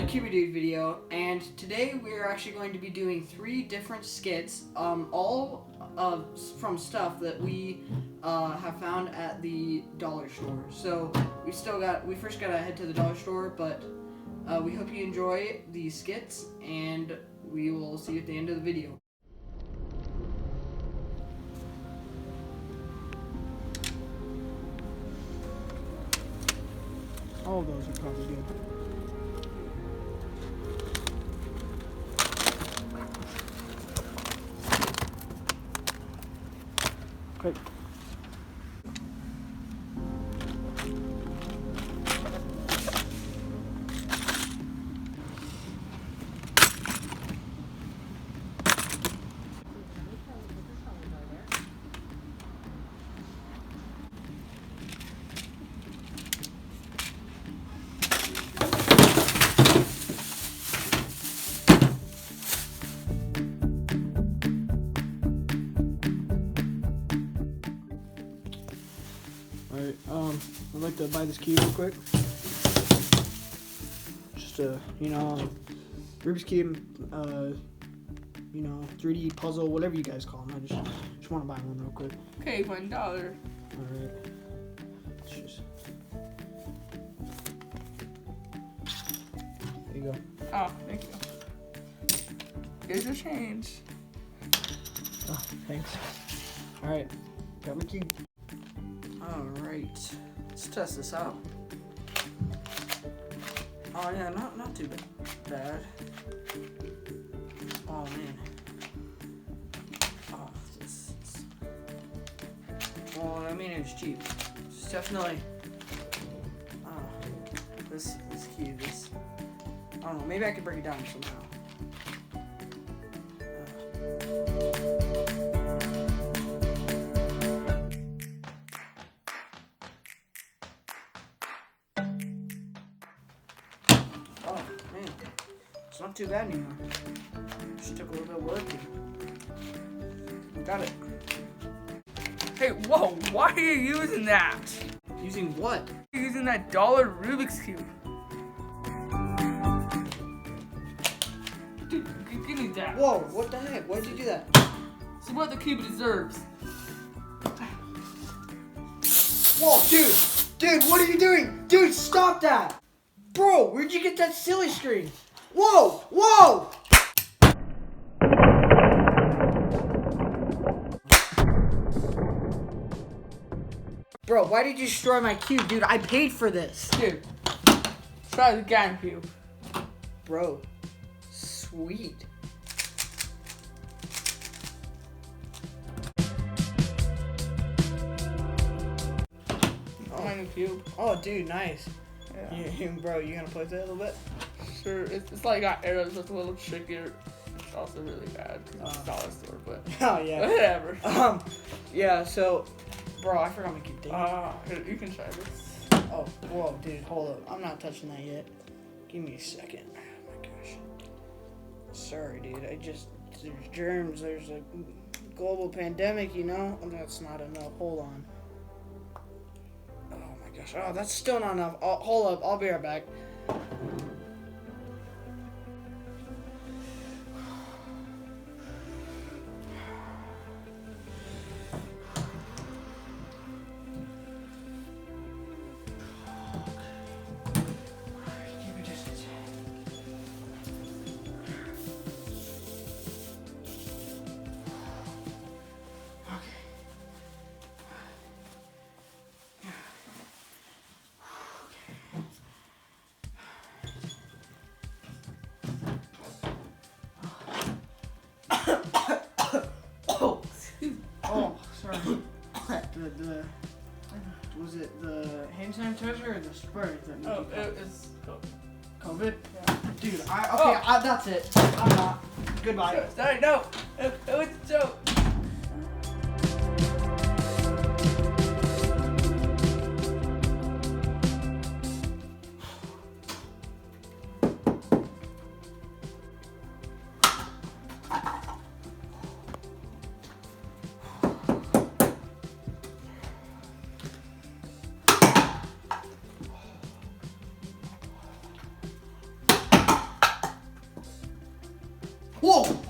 another Cuberdude video, and today we're actually going to be doing 3 different skits, all from stuff that we have found at the dollar store. So we first gotta head to the dollar store, but we hope you enjoy these skits, and we will see you at the end of the video. All of those are probably good. Great. Alright, I'd like to buy this cube real quick. Just a, Rubik's Cube, 3D puzzle, whatever you guys call them. I just want to buy one real quick. Okay, $1. Alright. There you go. Oh, thank you. Here's your change. Oh, thanks. Alright, got my cube. Alright, let's test this out. Oh yeah, not too bad. Oh man. Oh, well, I mean, it was cheap. It's definitely. Oh, this cube is. I don't know. Maybe I could break it down somehow. Oh man, it's not too bad anymore. Just took a little bit of work. Got it. Hey, whoa, why are you using that? Using what? You're using that $1 Rubik's Cube. Dude, give me that. Whoa, what the heck? Why'd you do that? It's what the cube deserves. Whoa, dude, what are you doing? Dude, stop that. Bro, where'd you get that silly string? Whoa! Bro, why did you destroy my cube, dude? I paid for this. Dude, try the GameCube. Bro, sweet. My new cube. Oh, dude, nice. Yeah. Bro, you gonna play with it a little bit? Sure, it's like got arrows, it's a little trickier. It's also really bad because it's a dollar store, but Oh yeah. whatever. Yeah. So, bro, I forgot my cube thing. Here, you can try this. Oh, whoa, dude, hold up. I'm not touching that yet. Give me a second. Oh my gosh. Sorry, dude. There's germs. There's a global pandemic, and that's not enough. Hold on. Oh my gosh. Oh, that's still not enough. Hold up. I'll be right back. Oh, sorry. Was it the hand sanitizer or the spray that made you cough? It's COVID? Yeah. Dude, that's it. I'm not. Goodbye. Sorry, no. It was a joke.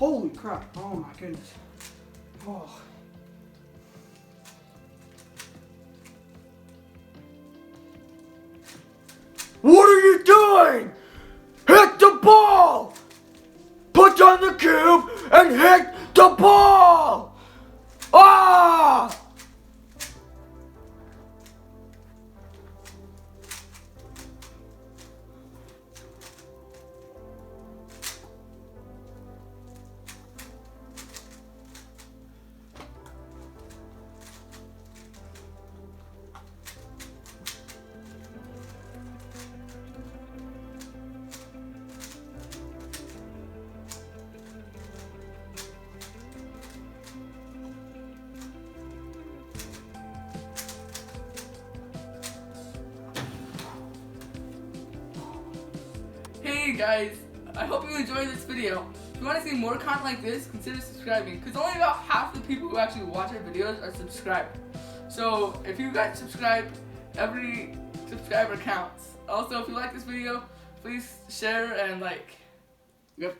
Holy crap. Oh my goodness. Oh. What are you doing? Hit the ball! Put on the cube and hit the ball! Ah! Hey guys, I hope you enjoyed this video. If you want to see more content like this, consider subscribing, because only about half the people who actually watch our videos are subscribed. So if you guys subscribe, every subscriber counts. Also, if you like this video, please share and like. Yep.